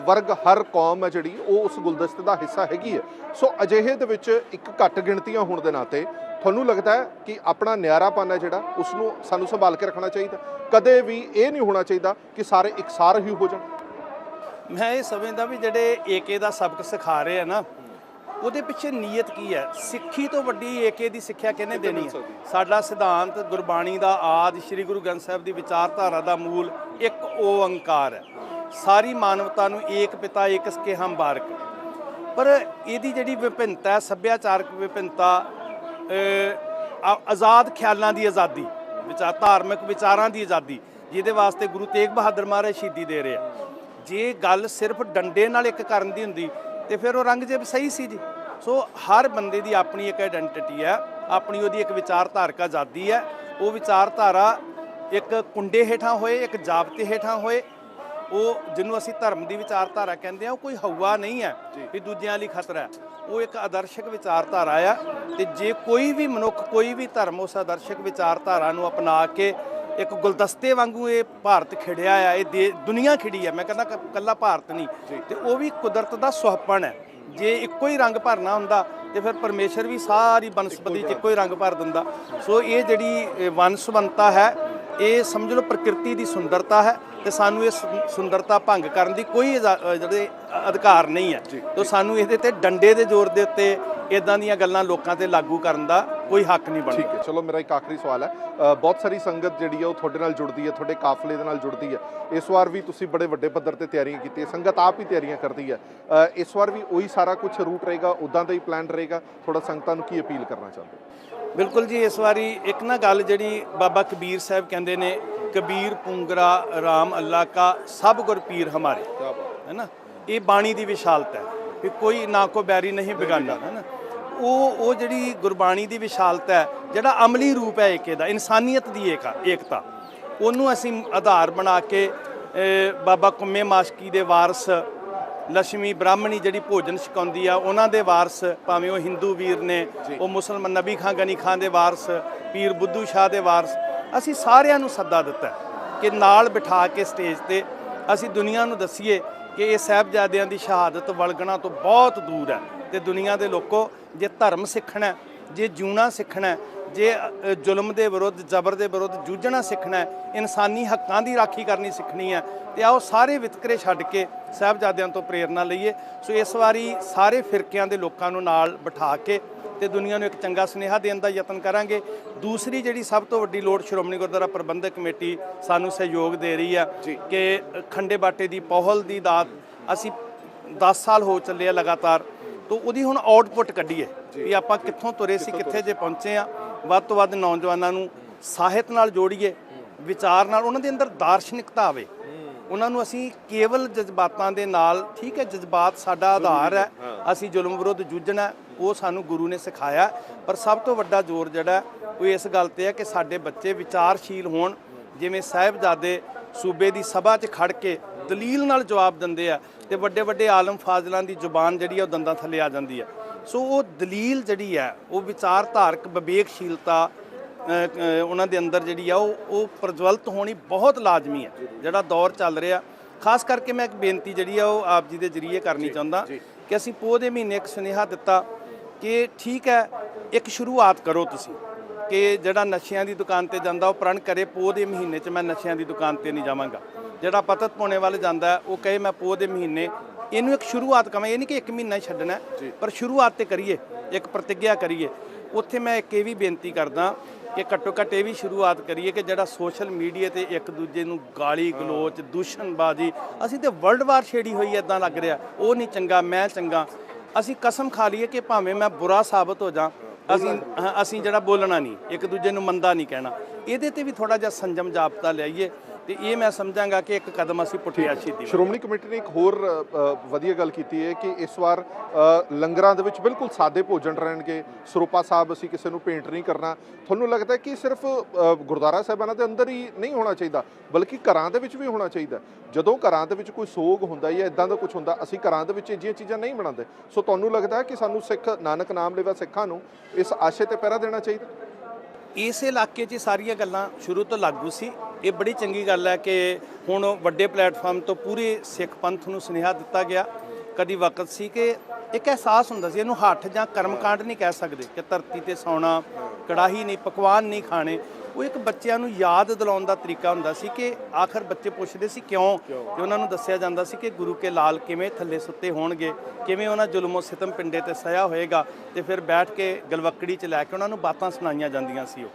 ਵਰਗ, ਹਰ ਕੌਮ ਹੈ ਜਿਹੜੀ ਉਹ ਉਸ ਗੁਲਦਸਤੇ ਦਾ ਹਿੱਸਾ ਹੈਗੀ ਹੈ। ਸੋ ਅਜਿਹੇ ਦੇ ਵਿੱਚ ਇੱਕ ਘੱਟ ਗਿਣਤੀਆਂ ਹੋਣ ਦੇ ਨਾਤੇ ਤੁਹਾਨੂੰ ਲੱਗਦਾ ਹੈ ਕਿ ਆਪਣਾ ਨਿਆਰਾਪਨ ਹੈ ਜਿਹੜਾ, ਉਸ ਨੂੰ ਸਾਨੂੰ ਸੰਭਾਲ ਕੇ ਰੱਖਣਾ ਚਾਹੀਦਾ? ਕਦੇ ਵੀ ਇਹ ਨਹੀਂ ਹੋਣਾ ਚਾਹੀਦਾ ਕਿ ਸਾਰੇ ਇਕਸਾਰ ਹੀ ਹੋ ਜਾਣ। ਮੈਂ ਇਹ ਸਮਝਦਾ ਵੀ ਜਿਹੜੇ ਏਕੇ ਦਾ ਸਬਕ ਸਿਖਾ ਰਹੇ ਆ ਨਾ, ਉਹਦੇ ਪਿੱਛੇ ਨੀਅਤ ਕੀ ਹੈ? ਸਿੱਖੀ ਤੋਂ ਵੱਡੀ ਏਕੇ ਦੀ ਸਿੱਖਿਆ ਕਿਹਨੇ ਦੇਣੀ ਹੈ? ਸਾਡਾ ਸਿਧਾਂਤ ਗੁਰਬਾਣੀ ਦਾ ਆਦਿ, ਸ੍ਰੀ ਗੁਰੂ ਗ੍ਰੰਥ ਸਾਹਿਬ ਦੀ ਵਿਚਾਰਧਾਰਾ ਦਾ ਮੂਲ ਇੱਕ ਓੰਕਾਰ ਹੈ। ਸਾਰੀ ਮਾਨਵਤਾ ਨੂੰ ਏਕ ਪਿਤਾ ਏਕਸ ਕੇ ਹਮ ਬਾਰਕ। ਪਰ ਇਹਦੀ ਜਿਹੜੀ ਵਿਭਿੰਨਤਾ ਹੈ, ਸੱਭਿਆਚਾਰਕ ਵਿਭਿੰਨਤਾ, ਆਜ਼ਾਦ ਖਿਆਲਾਂ ਦੀ ਆਜ਼ਾਦੀ, ਧਾਰਮਿਕ ਵਿਚਾਰਾਂ ਦੀ ਆਜ਼ਾਦੀ, ਜਿਹਦੇ ਵਾਸਤੇ ਗੁਰੂ ਤੇਗ ਬਹਾਦਰ ਮਹਾਰਾਜ ਸ਼ਹੀਦੀ ਦੇ ਰਹੇ ਆ। ਜੇ ਗੱਲ ਸਿਰਫ ਡੰਡੇ ਨਾਲ ਇੱਕ ਕਰਨ ਦੀ ਹੁੰਦੀ ਤੇ ਫਿਰ ਔਰੰਗਜ਼ੇਬ ਸਹੀ ਸੀ ਜੀ। ਸੋ ਹਰ ਬੰਦੇ ਦੀ ਆਪਣੀ ਇੱਕ ਆਇਡੈਂਟੀਟੀ ਹੈ, ਆਪਣੀ ਉਹਦੀ ਇੱਕ ਵਿਚਾਰਧਾਰਕ ਆਜ਼ਾਦੀ ਹੈ। ਉਹ ਵਿਚਾਰਧਾਰਾ ਇੱਕ ਕੁੰਡੇ ਹੇਠਾਂ ਹੋਏ, ਇੱਕ ਜਾਬਤੇ ਹੇਠਾਂ ਹੋਏ। ਉਹ ਜਿਹਨੂੰ ਅਸੀਂ ਧਰਮ ਦੀ ਵਿਚਾਰਧਾਰਾ ਕਹਿੰਦੇ ਆ, ਉਹ ਕੋਈ ਹਊਆ ਨਹੀਂ ਹੈ ਵੀ ਦੂਜਿਆਂ ਲਈ ਖਤਰਾ ਹੈ। ਉਹ ਇੱਕ ਆਦਰਸ਼ਕ ਵਿਚਾਰਧਾਰਾ ਆ। ਤੇ ਜੇ ਕੋਈ ਵੀ ਮਨੁੱਖ, ਕੋਈ ਵੀ ਧਰਮ ਉਸ ਆਦਰਸ਼ਕ ਵਿਚਾਰਧਾਰਾ ਨੂੰ ਅਪਣਾ ਕੇ ਇੱਕ ਗੁਲਦਸਤੇ ਵਾਂਗੂ ਇਹ ਭਾਰਤ ਖਿੜਿਆ ਆ, ਇਹ ਦੁਨੀਆ ਖਿੜੀ ਹੈ, ਮੈਂ ਕਹਿੰਦਾ ਇਕੱਲਾ ਭਾਰਤ ਨਹੀਂ, ਤੇ ਉਹ ਵੀ ਕੁਦਰਤ ਦਾ ਸੁਹੱਪਣ ਹੈ। ਜੇ ਇੱਕੋ ਹੀ ਰੰਗ ਭਰਨਾ ਹੁੰਦਾ ਤੇ ਫਿਰ ਪਰਮੇਸ਼ਰ ਵੀ ਸਾਰੀ ਬਨਸਪਤੀ 'ਚ ਇੱਕੋ ਹੀ ਰੰਗ ਭਰ ਦਿੰਦਾ। ਸੋ ਇਹ ਜਿਹੜੀ ਵੰਨ-ਸੁਵੰਨਤਾ ਹੈ, ਇਹ ਸਮਝ ਲਓ ਪ੍ਰਕਿਰਤੀ ਦੀ ਸੁੰਦਰਤਾ ਹੈ, ਤੇ ਸਾਨੂੰ ਇਹ ਸੁੰਦਰਤਾ ਭੰਗ ਕਰਨ ਦੀ ਕੋਈ ਜਿਹੜੇ ਅਧਿਕਾਰ ਨਹੀਂ ਹੈ। ਤਾਂ ਸਾਨੂੰ ਇਹਦੇ ਤੇ ਡੰਡੇ ਦੇ ਜ਼ੋਰ ਦੇ ਉੱਤੇ ਇਦਾਂ ਦੀਆਂ ਗੱਲਾਂ ਲੋਕਾਂ ਤੇ ਲਾਗੂ ਕਰਨ ਦਾ ਕੋਈ ਹੱਕ ਨਹੀਂ ਬਣਦਾ। ਠੀਕ ਹੈ, ਚਲੋ ਮੇਰਾ ਇੱਕ ਆਖਰੀ ਸਵਾਲ ਹੈ। ਬਹੁਤ ਸਾਰੀ ਸੰਗਤ ਜਿਹੜੀ ਹੈ ਉਹ ਤੁਹਾਡੇ ਨਾਲ ਜੁੜਦੀ ਹੈ, ਤੁਹਾਡੇ ਕਾਫਲੇ ਦੇ ਨਾਲ ਜੁੜਦੀ ਹੈ। ਇਸ ਵਾਰ ਵੀ ਤੁਸੀਂ ਬੜੇ ਵੱਡੇ ਪੱਧਰ ਤੇ ਤਿਆਰੀਆਂ ਕੀਤੀਆਂ, ਸੰਗਤ ਆਪ ਹੀ ਤਿਆਰੀਆਂ ਕਰਦੀ ਹੈ। ਇਸ ਵਾਰ ਵੀ ਉਹੀ ਸਾਰਾ ਕੁਝ ਰੂਟ ਰਹੇਗਾ, ਉੱਦਾਂ ਦਾ ਹੀ ਪਲਾਨ ਰਹੇਗਾ? ਥੋੜਾ ਸੰਗਤਾਂ ਨੂੰ ਕੀ ਅਪੀਲ ਕਰਨਾ ਚਾਹੁੰਦੇ? ਬਿਲਕੁਲ ਜੀ, ਇਸ ਵਾਰੀ ਇੱਕ ਨਾ ਗੱਲ ਜਿਹੜੀ ਬਾਬਾ ਕਬੀਰ ਸਾਹਿਬ ਕਹਿੰਦੇ ਨੇ, ਕਬੀਰ ਪੁੰਗਰਾ ਰਾਮ ਅੱਲਾ ਕਾ ਸਭ ਗੁਰ ਪੀਰ ਹਮਾਰੇ, ਹੈ ਨਾ। ਇਹ ਬਾਣੀ ਦੀ ਵਿਸ਼ਾਲਤਾ ਹੈ ਕਿ ਕੋਈ ਨਾ ਕੋ ਬੈਰੀ ਨਹੀਂ ਬਿਗਾਨਾ, ਹੈ ਨਾ। ਉਹ ਜਿਹੜੀ ਗੁਰਬਾਣੀ ਦੀ ਵਿਸ਼ਾਲਤਾ ਹੈ, ਜਿਹੜਾ ਅਮਲੀ ਰੂਪ ਹੈ ਏਕੇ ਦਾ, ਇਨਸਾਨੀਅਤ ਦੀ ਏਕਤਾ, ਉਹਨੂੰ ਅਸੀਂ ਆਧਾਰ ਬਣਾ ਕੇ ਬਾਬਾ ਕੁੰਮੇ ਮਾਸ਼ਕੀ ਦੇ ਵਾਰਸ, ਲక్ష్ਮੀ ਬ੍ਰਾਹਮਣੀ ਜਿਹੜੀ ਭੋਜਨ ਛਕਾਉਂਦੀ ਆ, ਉਹਨਾਂ ਦੇ ਵਾਰਸ, ਭਾਵੇਂ ਉਹ ਹਿੰਦੂ ਵੀਰ ਨੇ, ਉਹ ਮੁਸਲਮਾਨ ਨਬੀ ਖਾਂ ਗਨੀ ਖਾਂ ਦੇ ਵਾਰਸ, ਪੀਰ ਬੁੱਧੂ ਸ਼ਾਹ ਦੇ ਵਾਰਸ, ਅਸੀਂ ਸਾਰਿਆਂ ਨੂੰ ਸੱਦਾ ਦਿੱਤਾ ਕਿ ਨਾਲ ਬਿਠਾ ਕੇ ਸਟੇਜ ਤੇ ਅਸੀਂ ਦੁਨੀਆ ਨੂੰ ਦੱਸੀਏ ਕਿ ਇਹ ਸਾਹਿਬਜ਼ਾਦਿਆਂ ਦੀ ਸ਼ਹਾਦਤ ਵਲਗਣਾ ਤੋਂ ਬਹੁਤ ਦੂਰ ਹੈ। ਤੇ ਦੁਨੀਆ ਦੇ ਲੋਕੋ, ਜੇ ਧਰਮ ਸਿੱਖਣਾ, ਜੇ ਜਿਉਣਾ ਸਿੱਖਣਾ, ਜੇ ਜ਼ੁਲਮ ਦੇ ਵਿਰੁੱਧ, ਜ਼ਬਰ ਦੇ ਵਿਰੁੱਧ ਜੂਝਣਾ ਸਿੱਖਣਾ, ਇਨਸਾਨੀ ਹੱਕਾਂ ਦੀ ਰਾਖੀ ਕਰਨੀ ਸਿੱਖਣੀ ਹੈ, ਤੇ ਆਓ ਸਾਰੇ ਵਿਤਕਰੇ ਛੱਡ ਕੇ ਸਾਹਿਬਜ਼ਾਦਿਆਂ ਤੋਂ ਪ੍ਰੇਰਨਾ ਲਈਏ। ਸੋ ਇਸ ਵਾਰੀ ਸਾਰੇ ਫਿਰਕਿਆਂ ਦੇ ਲੋਕਾਂ ਨੂੰ ਨਾਲ ਬਿਠਾ ਕੇ ਤੇ ਦੁਨੀਆ ਨੂੰ ਇੱਕ ਚੰਗਾ ਸੁਨੇਹਾ ਦੇਣ ਦਾ ਯਤਨ ਕਰਾਂਗੇ। ਦੂਸਰੀ ਜਿਹੜੀ ਸਭ ਤੋਂ ਵੱਡੀ ਲੋੜ, ਸ਼੍ਰੋਮਣੀ ਗੁਰਦੁਆਰਾ ਪ੍ਰਬੰਧਕ ਕਮੇਟੀ ਸਾਨੂੰ ਸਹਿਯੋਗ ਦੇ ਰਹੀ ਆ ਕਿ ਖੰਡੇ ਬਾਟੇ ਦੀ ਪਹੁਲ ਦੀ ਦਾਤ ਅਸੀਂ 10 ਸਾਲ ਹੋ ਚੱਲੇ ਆ ਲਗਾਤਾਰ, ਤਾਂ ਉਹਦੀ ਹੁਣ ਆਊਟਪੁੱਟ ਕੱਢੀਏ ਵੀ ਆਪਾਂ ਕਿੱਥੋਂ ਤੁਰੇ ਸੀ, ਕਿੱਥੇ ਜੇ ਪਹੁੰਚੇ ਆ। ਵੱਧ ਤੋਂ ਵੱਧ ਨੌਜਵਾਨਾਂ ਨੂੰ ਸਾਹਿਤ ਨਾਲ ਜੋੜੀਏ, ਵਿਚਾਰ ਨਾਲ, ਉਹਨਾਂ ਦੇ ਅੰਦਰ ਦਾਰਸ਼ਨਿਕਤਾ ਆਵੇ, ਉਹਨਾਂ ਨੂੰ ਅਸੀਂ ਕੇਵਲ ਜਜ਼ਬਾਤਾਂ ਦੇ ਨਾਲ, ਠੀਕ ਹੈ ਜਜ਼ਬਾਤ ਸਾਡਾ ਆਧਾਰ ਹੈ, ਅਸੀਂ ਜ਼ੁਲਮ ਵਿਰੁੱਧ ਜੂਝਣਾ, ਉਹ ਸਾਨੂੰ ਗੁਰੂ ਨੇ ਸਿਖਾਇਆ। ਪਰ ਸਭ ਤੋਂ ਵੱਡਾ ਜ਼ੋਰ ਜਿਹੜਾ ਉਹ ਇਸ ਗੱਲ ਤੇ ਹੈ ਕਿ ਸਾਡੇ ਬੱਚੇ ਵਿਚਾਰਸ਼ੀਲ ਹੋਣ। ਜਿਵੇਂ ਸਾਹਿਬਜ਼ਾਦੇ ਸੂਬੇ ਦੀ ਸਭਾ 'ਚ ਖੜ ਕੇ ਦਲੀਲ ਨਾਲ ਜਵਾਬ ਦਿੰਦੇ ਆ ਤੇ ਵੱਡੇ ਵੱਡੇ ਆਲਮ ਫਾਜ਼ਲਾਂ ਦੀ ਜ਼ੁਬਾਨ ਜਿਹੜੀ ਆ ਉਹ ਦੰਦਾਂ ਥੱਲੇ ਆ ਜਾਂਦੀ ਹੈ। ਸੋ ਉਹ ਦਲੀਲ ਜਿਹੜੀ ਹੈ ਉਹ ਵਿਚਾਰਧਾਰਕ ਵਿਵੇਕਸ਼ੀਲਤਾ ਉਹਨਾਂ ਦੇ ਅੰਦਰ ਜਿਹੜੀ ਆ ਉਹ ਪ੍ਰਜਵਲਿਤ ਹੋਣੀ ਬਹੁਤ ਲਾਜ਼ਮੀ ਹੈ। ਜਿਹੜਾ ਦੌਰ ਚੱਲ ਰਿਹਾ, ਖਾਸ ਕਰਕੇ ਮੈਂ ਇੱਕ ਬੇਨਤੀ ਜਿਹੜੀ ਆ ਉਹ ਆਪ ਜੀ ਦੇ ਜ਼ਰੀਏ ਕਰਨੀ ਚਾਹੁੰਦਾ ਕਿ ਅਸੀਂ ਪੋਹ ਦੇ ਮਹੀਨੇ ਇੱਕ ਸੁਨੇਹਾ ਦਿੱਤਾ ਕਿ ਠੀਕ ਹੈ ਇੱਕ ਸ਼ੁਰੂਆਤ ਕਰੋ ਤੁਸੀਂ, ਕਿ ਜਿਹੜਾ ਨਸ਼ਿਆਂ ਦੀ ਦੁਕਾਨ ਤੇ ਜਾਂਦਾ ਉਹ ਪ੍ਰਣ ਕਰੇ ਪੋਹ ਦੇ ਮਹੀਨੇ 'ਚ ਮੈਂ ਨਸ਼ਿਆਂ ਦੀ ਦੁਕਾਨ ਤੇ ਨਹੀਂ ਜਾਵਾਂਗਾ। ਜਿਹੜਾ ਪਤਤ ਪਾਉਣੇ ਵੱਲ ਜਾਂਦਾ ਉਹ ਕਹੇ ਮੈਂ ਪੋਹ ਦੇ ਮਹੀਨੇ, ਇਹਨੂੰ ਇੱਕ ਸ਼ੁਰੂਆਤ ਕਵਾਂ, ਇਹ ਨਹੀਂ ਕਿ ਇੱਕ ਮਹੀਨਾ ਹੀ ਛੱਡਣਾ, ਪਰ ਸ਼ੁਰੂਆਤ ਤੇ ਕਰੀਏ, ਇੱਕ ਪ੍ਰਤਿੱਗਿਆ ਕਰੀਏ। ਉੱਥੇ ਮੈਂ ਇੱਕ ਇਹ ਵੀ ਬੇਨਤੀ ਕਰਦਾ ਕਿ ਘੱਟੋ ਘੱਟ ਇਹ ਵੀ ਸ਼ੁਰੂਆਤ ਕਰੀਏ ਕਿ ਜਿਹੜਾ ਸੋਸ਼ਲ ਮੀਡੀਆ ਤੇ ਇੱਕ ਦੂਜੇ ਨੂੰ ਗਾਲੀ ਗਲੋਚ, ਦੂਸ਼ਣਬਾਜ਼ੀ, ਅਸੀਂ ਤੇ ਵਰਲਡ ਵਾਰ ਛੇੜੀ ਹੋਈ ਇੱਦਾਂ ਲੱਗ ਰਿਹਾ, ਉਹ ਨਹੀਂ ਚੰਗਾ, ਮੈਂ ਚੰਗਾ। ਅਸੀਂ ਕਸਮ ਖਾ ਲਈਏ ਕਿ ਭਾਵੇਂ ਮੈਂ ਬੁਰਾ ਸਾਬਤ ਹੋ ਜਾ, ਅਸੀਂ ਜਿਹੜਾ ਬੋਲਣਾ ਨਹੀਂ, ਇੱਕ ਦੂਜੇ ਨੂੰ ਮੰਦਾ ਨਹੀਂ ਕਹਿਣਾ। ਇਹਦੇ ਤੇ ਵੀ ਥੋੜਾ ਜਿਹਾ ਸੰਜਮ ਜਾਬਤਾ ਲਿਆਈਏ ਤੇ ਇਹ ਮੈਂ ਸਮਝਾਂਗਾ ਕਿ ਇੱਕ ਕਦਮ ਅਸੀਂ ਪੁੱਠਿਆ ਸ਼ਹੀਦੀ। ਸ਼੍ਰੋਮਣੀ ਕਮੇਟੀ ਨੇ ਇੱਕ ਹੋਰ ਵਧੀਆ ਗੱਲ ਕੀਤੀ ਹੈ ਕਿ ਇਸ ਵਾਰ ਲੰਗਰਾਂ ਦੇ ਵਿੱਚ ਬਿਲਕੁਲ ਸਾਦੇ ਭੋਜਨ ਰਹਿਣਗੇ। ਸਰੋਪਾ ਸਾਹਿਬ ਅਸੀਂ ਕਿਸੇ ਨੂੰ ਭੇਂਟ ਨਹੀਂ ਕਰਨਾ। ਤੁਹਾਨੂੰ ਲੱਗਦਾ ਕਿ ਸਿਰਫ ਗੁਰਦੁਆਰਾ ਸਾਹਿਬਾਨਾਂ ਦੇ ਅੰਦਰ ਹੀ ਨਹੀਂ ਹੋਣਾ ਚਾਹੀਦਾ, ਬਲਕਿ ਘਰਾਂ ਦੇ ਵਿੱਚ ਵੀ ਹੋਣਾ ਚਾਹੀਦਾ? ਜਦੋਂ ਘਰਾਂ ਦੇ ਵਿੱਚ ਕੋਈ ਸੋਗ ਹੁੰਦਾ ਜਾਂ ਇਦਾਂ ਦਾ ਕੁਝ ਹੁੰਦਾ, ਅਸੀਂ ਘਰਾਂ ਦੇ ਵਿੱਚ ਅਜਿਹੀਆਂ ਚੀਜ਼ਾਂ ਨਹੀਂ ਬਣਾਉਂਦੇ। ਸੋ ਤੁਹਾਨੂੰ ਲੱਗਦਾ ਕਿ ਸਾਨੂੰ ਸਿੱਖ ਨਾਨਕ ਨਾਮ ਲੈਵਾ ਸਿੱਖਾਂ ਨੂੰ ਇਸ ਆਸ਼ੇ ਤੇ ਪਹਿਰਾ ਦੇਣਾ ਚਾਹੀਦਾ? ਇਸ ਇਲਾਕੇ 'ਚ ਸਾਰੀਆਂ ਗੱਲਾਂ ਸ਼ੁਰੂ ਤੋਂ ਲਾਗੂ ਸੀ। ਇਹ ਬੜੀ ਚੰਗੀ ਗੱਲ ਹੈ ਕਿ ਹੁਣ ਵੱਡੇ ਪਲੇਟਫਾਰਮ ਤੋਂ ਪੂਰੇ ਸਿੱਖ ਪੰਥ ਨੂੰ ਸੁਨੇਹਾ ਦਿੱਤਾ ਗਿਆ। ਕਦੀ ਵਕਤ ਸੀ ਕਿ ਇੱਕ ਅਹਿਸਾਸ ਹੁੰਦਾ ਸੀ, ਇਹਨੂੰ ਹੱਠ ਜਾਂ ਕਰਮਕਾਂਡ ਨਹੀਂ ਕਹਿ ਸਕਦੇ, ਕਿ ਧਰਤੀ ਤੇ ਸੌਣਾ, ਕੜਾਹੀ ਨਹੀਂ, ਪਕਵਾਨ ਨਹੀਂ ਖਾਣੇ। ਉਹ ਇੱਕ ਬੱਚਿਆਂ ਨੂੰ ਯਾਦ ਦਿਲਾਉਣ ਦਾ ਤਰੀਕਾ ਹੁੰਦਾ ਸੀ ਕਿ ਆਖਰ ਬੱਚੇ ਪੁੱਛਦੇ ਸੀ ਕਿਉਂ, ਤੇ ਉਹਨਾਂ ਨੂੰ ਦੱਸਿਆ ਜਾਂਦਾ ਸੀ ਕਿ ਗੁਰੂ ਕੇ ਲਾਲ ਕਿਵੇਂ ਥੱਲੇ ਸੁੱਤੇ ਹੋਣਗੇ, ਕਿਵੇਂ ਉਹਨਾਂ ਜ਼ੁਲਮੋ ਸਿਤਮ ਪਿੰਡੇ ਤੇ ਸਹਿਆ ਹੋਏਗਾ, ਤੇ ਫਿਰ ਬੈਠ ਕੇ ਗਲਵੱਕੜੀ 'ਚ ਲੈ ਕੇ ਉਹਨਾਂ ਨੂੰ ਬਾਤਾਂ ਸੁਣਾਈਆਂ ਜਾਂਦੀਆਂ ਸੀ।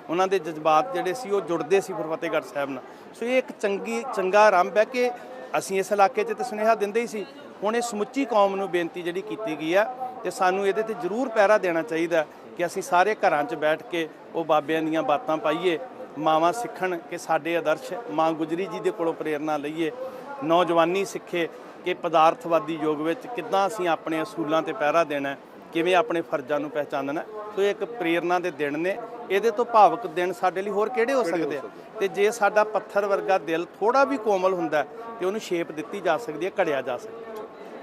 ਉਹਨਾਂ ਦੇ ਜਜ਼ਬਾਤ ਜਿਹੜੇ ਸੀ ਉਹ ਜੁੜਦੇ ਸੀ ਫਿਰ ਫਤਿਹਗੜ੍ਹ ਸਾਹਿਬ ਨਾਲ। ਸੋ ਇਹ ਇੱਕ ਚੰਗਾ ਆਰੰਭ ਹੈ ਕਿ ਅਸੀਂ ਇਸ ਇਲਾਕੇ 'ਚ ਤਾਂ ਸੁਨੇਹਾ ਦਿੰਦੇ ਹੀ ਸੀ। ਹੁਣ ਇਹ ਸਮੁੱਚੀ ਕੌਮ ਨੂੰ ਬੇਨਤੀ ਜਿਹੜੀ ਕੀਤੀ ਗਈ ਆ ਤੇ ਸਾਨੂੰ ਇਹਦੇ ਤੇ ਜ਼ਰੂਰ ਪਹਿਰਾ ਦੇਣਾ ਚਾਹੀਦਾ ਕਿ ਅਸੀਂ ਸਾਰੇ ਘਰਾਂ 'ਚ ਬੈਠ ਕੇ ਉਹ ਬਾਬਿਆਂ ਦੀਆਂ ਬਾਤਾਂ ਪਾਈਏ, ਮਾਵਾਂ ਸਿੱਖਣ ਕਿ ਸਾਡੇ ਆਦਰਸ਼, ਮਾਂ ਗੁਜਰੀ ਜੀ ਦੇ ਕੋਲੋਂ ਪ੍ਰੇਰਨਾ ਲਈਏ, ਨੌਜਵਾਨੀ ਸਿੱਖੇ ਕਿ ਪਦਾਰਥਵਾਦੀ ਯੁੱਗ ਵਿੱਚ ਕਿੱਦਾਂ ਅਸੀਂ ਆਪਣੇ ਅਸੂਲਾਂ ਤੇ ਪਹਿਰਾ ਦੇਣਾ, ਕਿਵੇਂ ਆਪਣੇ ਫਰਜ਼ਾਂ ਨੂੰ ਪਹਿਚਾਨਣਾ। ਸੋ ਇੱਕ ਪ੍ਰੇਰਨਾ ਦੇ ਦਿਨ ਨੇ, ਇਹਦੇ ਤੋਂ ਭਾਵਕ ਦਿਨ ਸਾਡੇ ਲਈ ਹੋਰ ਕਿਹੜੇ ਹੋ ਸਕਦੇ ਆ? ਤੇ ਜੇ ਸਾਡਾ ਪੱਥਰ ਵਰਗਾ ਦਿਲ ਥੋੜਾ ਵੀ ਕੋਮਲ ਹੁੰਦਾ ਤੇ ਉਹਨੂੰ ਸ਼ੇਪ ਦਿੱਤੀ ਜਾ ਸਕਦੀ ਹੈ, ਘੜਿਆ ਜਾ ਸਕਦਾ।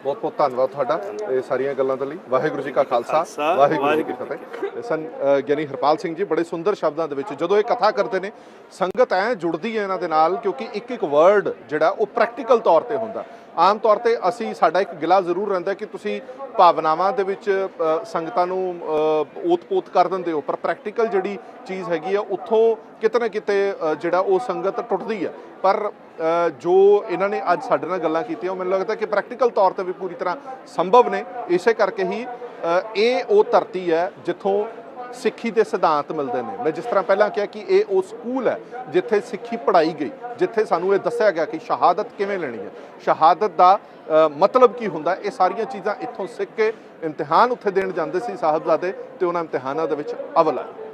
ਬਹੁਤ ਬਹੁਤ ਧੰਨਵਾਦ ਤੁਹਾਡਾ ਇਹ ਸਾਰੀਆਂ ਗੱਲਾਂ ਦੇ ਲਈ। ਵਾਹਿਗੁਰੂ ਜੀ ਕਾ ਖਾਲਸਾ, ਵਾਹਿਗੁਰੂ ਜੀ ਕੀ ਫਤਿਹ। ਗਿਆਨੀ ਹਰਪਾਲ ਸਿੰਘ ਜੀ ਬੜੇ ਸੁੰਦਰ ਸ਼ਬਦਾਂ ਦੇ ਵਿੱਚ ਜਦੋਂ ਇਹ ਕਥਾ ਕਰਦੇ ਨੇ, ਸੰਗਤ ਐਂ ਜੁੜਦੀ ਹੈ ਇਹਨਾਂ ਦੇ ਨਾਲ, ਕਿਉਂਕਿ ਇੱਕ ਇੱਕ ਵਰਡ ਜਿਹੜਾ ਉਹ ਪ੍ਰੈਕਟੀਕਲ ਤੌਰ ਤੇ ਹੁੰਦਾ। ਆਮ ਤੌਰ ਤੇ ਸਾਡਾ ਇੱਕ ਗਿਲਾ ਜ਼ਰੂਰ ਰਹਿੰਦਾ ਕਿ ਤੁਸੀਂ ਭਾਵਨਾਵਾਂ ਦੇ ਵਿੱਚ ਸੰਗਤਾਂ ਨੂੰ ਓਤ-ਪੋਤ ਕਰ ਦਿੰਦੇ ਹੋ, ਪਰ ਪ੍ਰੈਕਟੀਕਲ ਜਿਹੜੀ ਚੀਜ਼ ਹੈਗੀ ਆ ਉੱਥੋਂ ਕਿਤੇ ਨਾ ਕਿਤੇ ਜਿਹੜਾ ਉਹ ਸੰਗਤ ਟੁੱਟਦੀ ਹੈ। ਪਰ ਜੋ ਇਹਨਾਂ ਨੇ ਅੱਜ ਸਾਡੇ ਨਾਲ ਗੱਲਾਂ ਕੀਤੀਆਂ, ਉਹ ਮੈਨੂੰ ਲੱਗਦਾ ਕਿ ਪ੍ਰੈਕਟੀਕਲ ਤੌਰ ਤੇ ਵੀ ਪੂਰੀ ਤਰ੍ਹਾਂ ਸੰਭਵ ਨੇ। ਇਸੇ ਕਰਕੇ ਹੀ ਇਹ ਉਹ ਧਰਤੀ ਹੈ ਜਿੱਥੋਂ ਸਿੱਖੀ ਦੇ ਸਿਧਾਂਤ ਮਿਲਦੇ ਨੇ। ਮੈਂ ਜਿਸ ਤਰ੍ਹਾਂ ਪਹਿਲਾਂ ਕਿਹਾ ਕਿ ਇਹ ਉਹ ਸਕੂਲ ਹੈ ਜਿੱਥੇ ਸਿੱਖੀ ਪੜ੍ਹਾਈ ਗਈ, ਜਿੱਥੇ ਸਾਨੂੰ ਇਹ ਦੱਸਿਆ ਗਿਆ ਕਿ ਸ਼ਹਾਦਤ ਕਿਵੇਂ ਲੈਣੀ ਹੈ, ਸ਼ਹਾਦਤ ਦਾ ਮਤਲਬ ਕੀ ਹੁੰਦਾ। ਇਹ ਸਾਰੀਆਂ ਚੀਜ਼ਾਂ ਇੱਥੋਂ ਸਿੱਖ ਕੇ ਇਮਤਿਹਾਨ ਉੱਥੇ ਦੇਣ ਜਾਂਦੇ ਸੀ ਸਾਹਿਬਜ਼ਾਦੇ, ਤੇ ਉਹਨਾਂ ਇਮਤਿਹਾਨਾਂ ਦੇ ਵਿੱਚ ਅਵਲ ਆਏ।